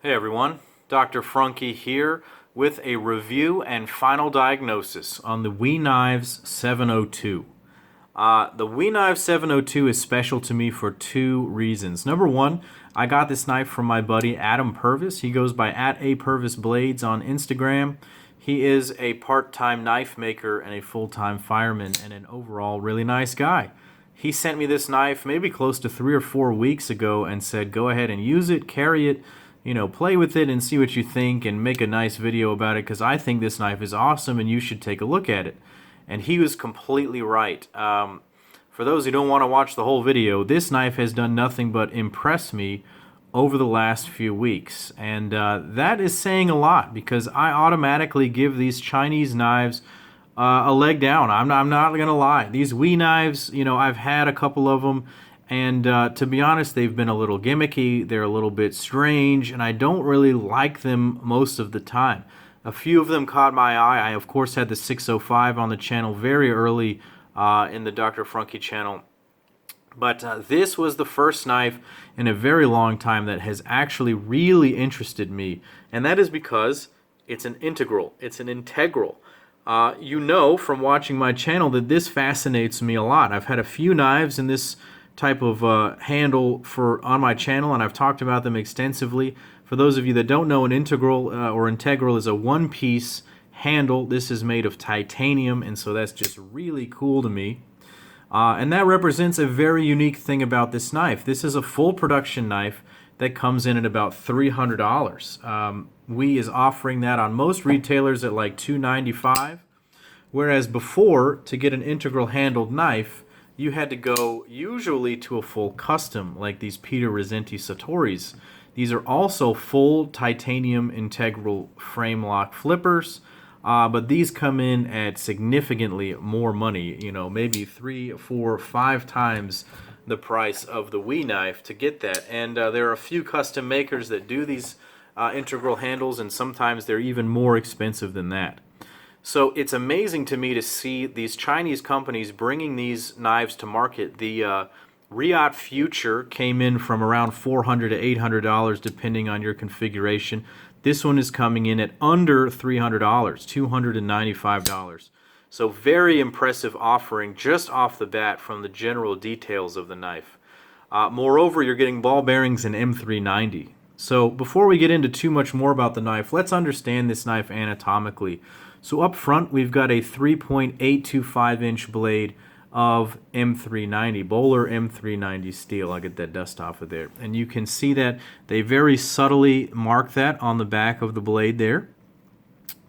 Hey everyone, Dr. Frunkey here with a review and final diagnosis on the WE Knives 702. The WE Knives 702 is special to me for two reasons. Number one, I got this knife from my buddy Adam Purvis. He goes by @apurvisblades on Instagram. He is a part-time knife maker and a full-time fireman and an overall really nice guy. He sent me this knife maybe close to 3 or 4 weeks ago and said, go ahead and use it, carry it, play with it and see what you think and make a nice video about it because I think this knife is awesome and you should take a look at it. And he was completely right. For those who don't want to watch the whole video, this knife has done nothing but impress me over the last few weeks. And that is saying a lot because I automatically give these Chinese knives a leg down. I'm not going to lie. These WE knives, I've had a couple of them. And to be honest, they've been a little gimmicky, they're a little bit strange, and I don't really like them most of the time. A few of them caught my eye. I, of course, had the 605 on the channel very early in the Dr. Frunkey channel. But this was the first knife in a very long time that has actually really interested me. And that is because it's an integral. It's an integral. You know from watching my channel that this fascinates me a lot. I've had a few knives in this type of handle on my channel, and I've talked about them extensively. For those of you that don't know, an integral or integral is a one-piece handle. This is made of titanium, and so that's just really cool to me. And that represents a very unique thing about this knife. This is a full production knife that comes in at about $300. WE is offering that on most retailers at like $295, whereas before, to get an integral handled knife, you had to go usually to a full custom, like these Peter Rizzenti Satoris. These are also full titanium integral frame lock flippers, but these come in at significantly more money, maybe 3, 4, 5 times the price of the WE knife to get that. And there are a few custom makers that do these integral handles, and sometimes they're even more expensive than that. So it's amazing to me to see these Chinese companies bringing these knives to market. The Riot Future came in from around $400 to $800 depending on your configuration. This one is coming in at under $300, $295. So very impressive offering just off the bat from the general details of the knife. Moreover, you're getting ball bearings in M390. So before we get into too much more about the knife, let's understand this knife anatomically. So up front, we've got a 3.825-inch blade of M390, Bowler M390 steel. I'll get that dust off of there. And you can see that they very subtly mark that on the back of the blade there.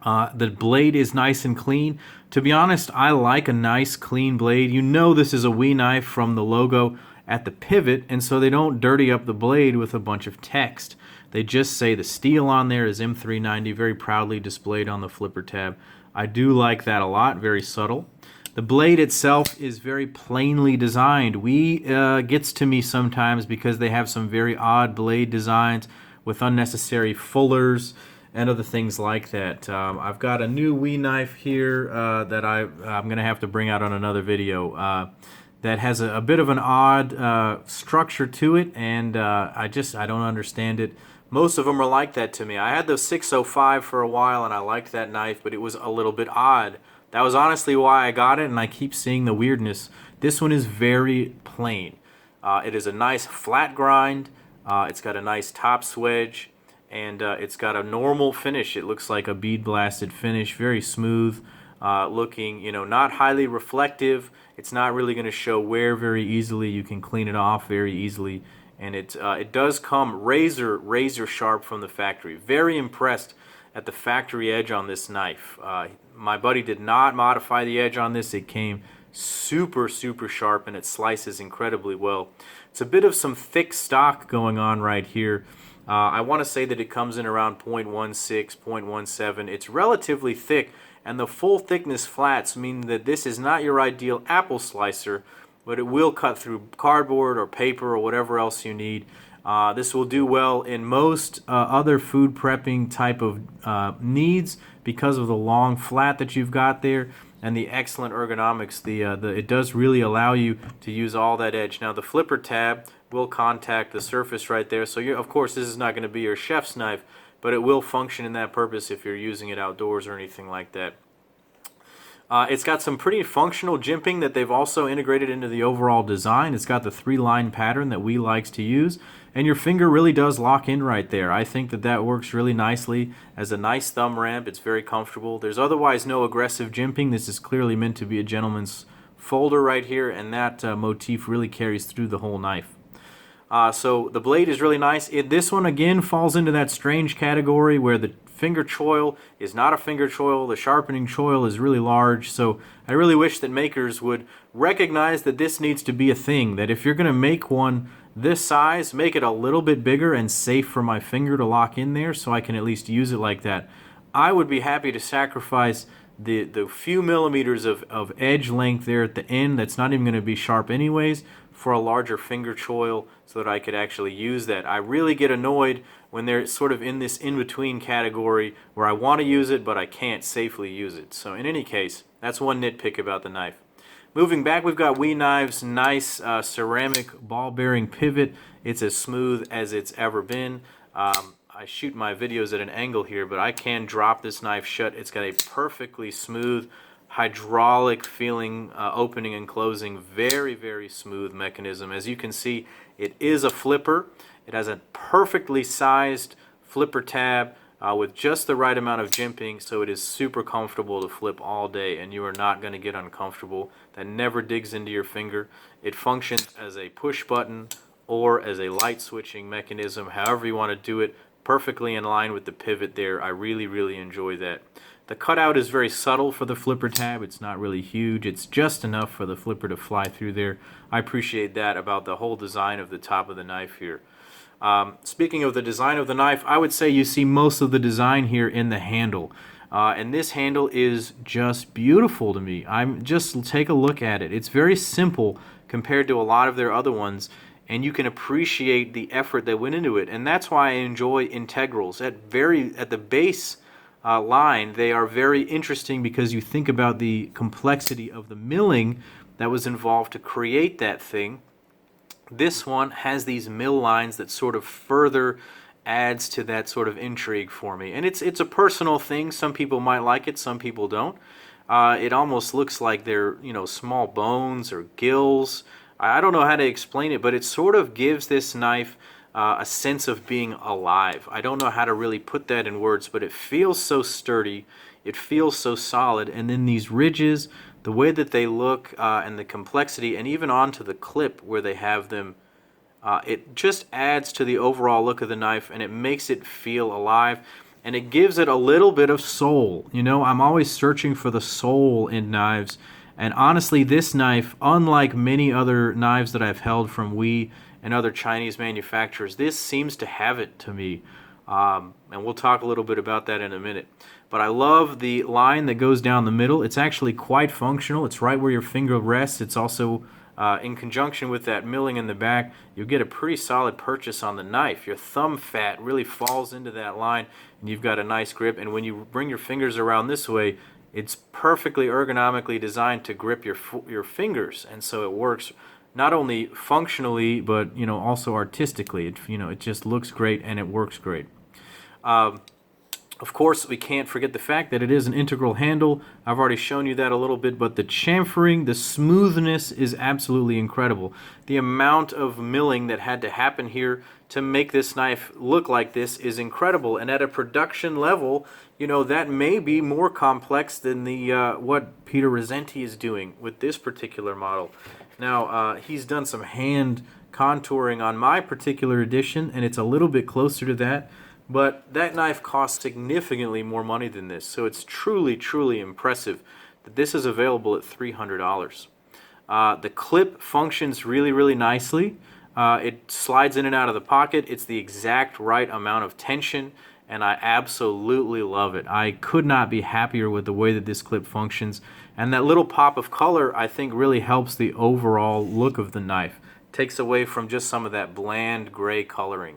The blade is nice and clean. To be honest, I like a nice clean blade. You know this is a WE knife from the logo at the pivot, and so they don't dirty up the blade with a bunch of text. They just say the steel on there is M390, very proudly displayed on the flipper tab. I do like that a lot, very subtle. The blade itself is very plainly designed. WE gets to me sometimes because they have some very odd blade designs with unnecessary fullers and other things like that. I've got a new WE knife here that I'm going to have to bring out on another video that has a bit of an odd structure to it, and I don't understand it. Most of them are like that to me. I had the 605 for a while, and I liked that knife, but it was a little bit odd. That was honestly why I got it, and I keep seeing the weirdness. This one is very plain. It is a nice flat grind. It's got a nice top swedge, and it's got a normal finish. It looks like a bead blasted finish, very smooth looking, not highly reflective. It's not really going to show wear very easily. You can clean it off very easily. And it does come razor sharp from the factory. Very impressed at the factory edge on this knife. My buddy did not modify the edge on this. It came super sharp, and it slices incredibly well. It's a bit of some thick stock going on right here. I want to say that it comes in around 0.16, 0.17. It's relatively thick, and the full thickness flats mean that this is not your ideal apple slicer, but it will cut through cardboard or paper or whatever else you need. This will do well in most other food prepping type of needs because of the long flat that you've got there and the excellent ergonomics. It does really allow you to use all that edge. Now the flipper tab, will contact the surface right there. So of course this is not going to be your chef's knife, but it will function in that purpose if you're using it outdoors or anything like that. It's got some pretty functional jimping that they've also integrated into the overall design. It's got the 3-line pattern that we likes to use, and your finger really does lock in right there. I think that that works really nicely as a nice thumb ramp. It's very comfortable. There's otherwise no aggressive jimping. This is clearly meant to be a gentleman's folder right here, and that motif really carries through the whole knife. So the blade is really nice. This one again falls into that strange category where the finger choil is not a finger choil. The sharpening choil is really large. So I really wish that makers would recognize that this needs to be a thing, that if you're going to make one this size, make it a little bit bigger and safe for my finger to lock in there so I can at least use it like that. I would be happy to sacrifice the few millimeters of edge length there at the end that's not even going to be sharp anyways for a larger finger choil so that I could actually use that. I really get annoyed when they're sort of in this in-between category where I want to use it but I can't safely use it. So in any case, that's one nitpick about the knife. Moving back, we've got WE Knives' nice ceramic ball-bearing pivot. It's as smooth as it's ever been. I shoot my videos at an angle here, but I can drop this knife shut. It's got a perfectly smooth hydraulic feeling opening and closing, very, very smooth mechanism. As you can see, it is a flipper. It has a perfectly sized flipper tab with just the right amount of jimping, so it is super comfortable to flip all day, and you are not going to get uncomfortable. That never digs into your finger. It functions as a push button or as a light switching mechanism, however you want to do it, perfectly in line with the pivot there. I really, really enjoy that. The cutout is very subtle for the flipper tab. It's not really huge. It's just enough for the flipper to fly through there. I appreciate that about the whole design of the top of the knife here. Speaking of the design of the knife, I would say you see most of the design here in the handle. And this handle is just beautiful to me. Just take a look at it. It's very simple compared to a lot of their other ones, and you can appreciate the effort that went into it. And that's why I enjoy integrals. At the base line, they are very interesting because you think about the complexity of the milling that was involved to create that thing. This one has these mill lines that sort of further adds to that sort of intrigue for me. And it's a personal thing. Some people might like it, some people don't. It almost looks like they're, small bones or gills. I don't know how to explain it, but it sort of gives this knife a sense of being alive. I don't know how to really put that in words, but it feels so sturdy, it feels so solid, and then these ridges, the way that they look, and the complexity, and even onto the clip where they have them, it just adds to the overall look of the knife, and it makes it feel alive, and it gives it a little bit of soul. I'm always searching for the soul in knives, and honestly, this knife, unlike many other knives that I've held from WE and other Chinese manufacturers, this seems to have it to me. And we'll talk a little bit about that in a minute. But I love the line that goes down the middle. It's actually quite functional. It's right where your finger rests. It's also in conjunction with that milling in the back. You'll get a pretty solid purchase on the knife. Your thumb fat really falls into that line, and you've got a nice grip. And when you bring your fingers around this way, it's perfectly ergonomically designed to grip your fingers, and so it works not only functionally but also artistically. It just looks great and it works great. Of course, we can't forget the fact that it is an integral handle. I've already shown you that a little bit, but the chamfering, the smoothness is absolutely incredible. The amount of milling that had to happen here to make this knife look like this is incredible. And at a production level, that may be more complex than what Peter Rosenti is doing with this particular model. Now, he's done some hand contouring on my particular edition, and it's a little bit closer to that. But that knife costs significantly more money than this, so it's truly, truly impressive that this is available at $300. The clip functions really, really nicely. It slides in and out of the pocket. It's the exact right amount of tension, and I absolutely love it. I could not be happier with the way that this clip functions, and that little pop of color I think really helps the overall look of the knife. Takes away from just some of that bland gray coloring.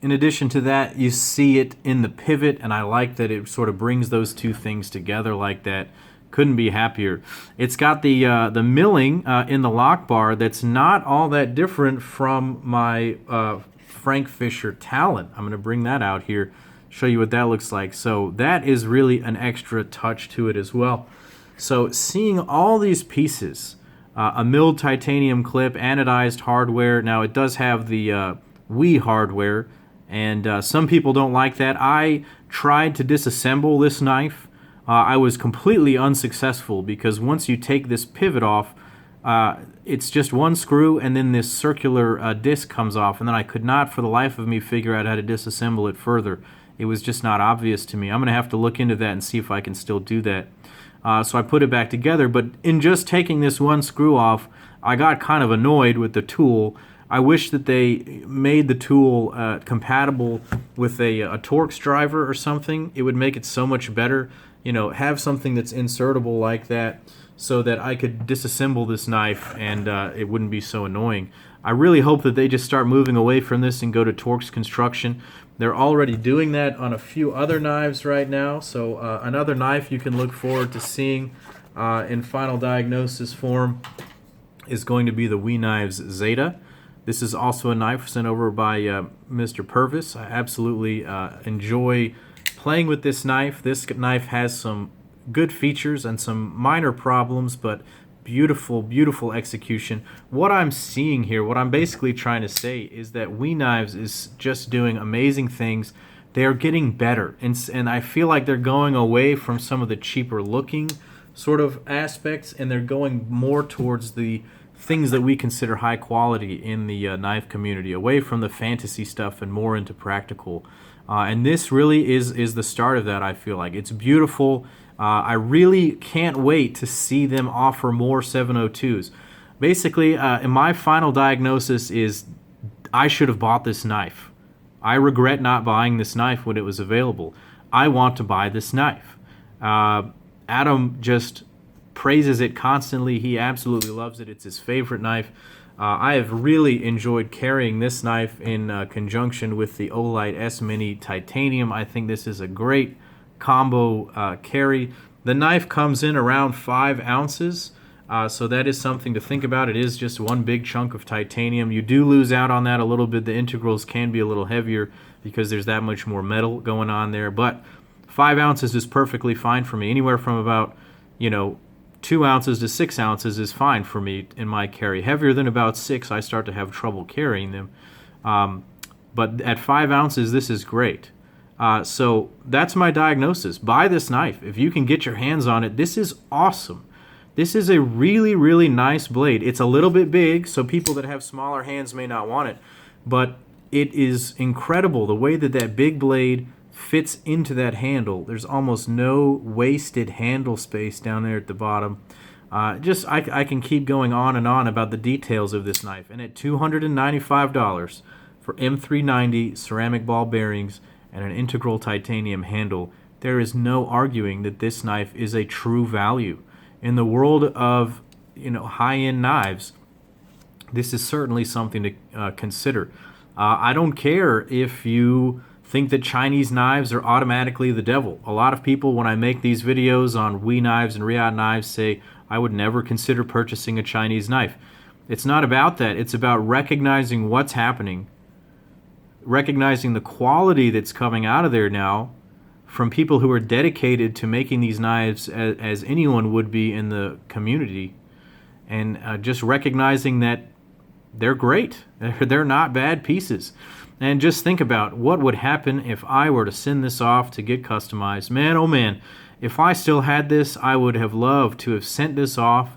In addition to that, you see it in the pivot, and I like that it sort of brings those two things together like that. Couldn't be happier. It's got the milling in the lock bar that's not all that different from my Frank Fisher Talon. I'm going to bring that out here, show you what that looks like. So that is really an extra touch to it as well. So seeing all these pieces, a milled titanium clip, anodized hardware. Now it does have the Wii hardware, and some people don't like that. I tried to disassemble this knife. I was completely unsuccessful because once you take this pivot off, it's just one screw and then this circular disc comes off, and then I could not for the life of me figure out how to disassemble it further. It was just not obvious to me. I'm going to have to look into that and see if I can still do that. So I put it back together, but in just taking this one screw off, I got kind of annoyed with the tool. I wish that they made the tool compatible with a Torx driver or something. It would make it so much better. You know, have something that's insertable like that so that I could disassemble this knife and it wouldn't be so annoying. I really hope that they just start moving away from this and go to Torx construction. They're already doing that on a few other knives right now, so another knife you can look forward to seeing in final diagnosis form is going to be the We Knives Zeta. This is also a knife sent over by Mr. Purvis. I absolutely enjoy playing with this knife. This knife has some good features and some minor problems, but beautiful, beautiful execution. What I'm seeing here, what I'm basically trying to say is that We Knives is just doing amazing things. They are getting better, and I feel like they're going away from some of the cheaper looking sort of aspects, and they're going more towards the things that we consider high quality in the knife community, away from the fantasy stuff and more into practical. And this really is the start of that, I feel like. It's beautiful. I really can't wait to see them offer more 702s. Basically, in my final diagnosis is I should have bought this knife. I regret not buying this knife when it was available. I want to buy this knife. Adam just praises it constantly. He absolutely loves it. It's his favorite knife. I have really enjoyed carrying this knife in conjunction with the Olight S Mini Titanium. I think this is a great combo carry. The knife comes in around 5 ounces, so that is something to think about. It is just one big chunk of titanium. You do lose out on that a little bit. The integrals can be a little heavier because there's that much more metal going on there, but 5 ounces is perfectly fine for me. Anywhere from about, 2 ounces to 6 ounces is fine for me in my carry. Heavier than about 6, I start to have trouble carrying them. But at 5 ounces, this is great. So that's my diagnosis. Buy this knife. If you can get your hands on it, this is awesome. This is a really, really nice blade. It's a little bit big, so people that have smaller hands may not want it. But it is incredible the way that that big blade fits into that handle. There's almost no wasted handle space down there at the bottom. I can keep going on and on about the details of this knife. And at $295 for M390 ceramic ball bearings and an integral titanium handle, there is no arguing that this knife is a true value. In the world of high-end knives, this is certainly something to consider. I don't care if you think that Chinese knives are automatically the devil. A lot of people, when I make these videos on We Knives and Riyadh Knives, say I would never consider purchasing a Chinese knife. It's not about that. It's about recognizing what's happening, recognizing the quality that's coming out of there now from people who are dedicated to making these knives as anyone would be in the community, and just recognizing that they're great. They're not bad pieces. And just think about what would happen if I were to send this off to get customized. Man, oh man, if I still had this, I would have loved to have sent this off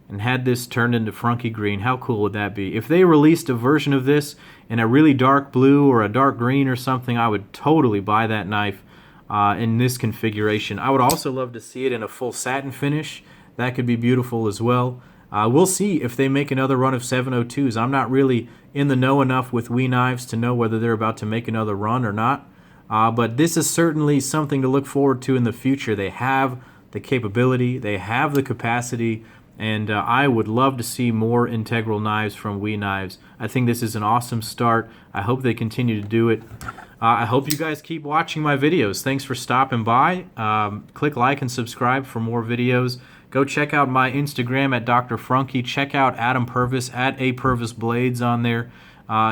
and had this turned into Frunkey green. How cool would that be? If they released a version of this in a really dark blue or a dark green or something, I would totally buy that knife in this configuration. I would also love to see it in a full satin finish. That could be beautiful as well. We'll see if they make another run of 702s. I'm not really in the know enough with We Knives to know whether they're about to make another run or not. But this is certainly something to look forward to in the future. They have the capability, they have the capacity, and I would love to see more integral knives from We Knives. I think this is an awesome start. I hope they continue to do it. I hope you guys keep watching my videos. Thanks for stopping by. Click like and subscribe for more videos. Go check out my Instagram at Dr. Frunkey. Check out Adam Purvis at A Purvis Blades on there.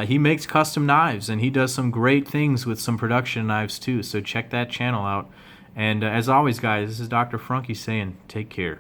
He makes custom knives, and he does some great things with some production knives too. So check that channel out. And as always, guys, this is Dr. Frunkey saying take care.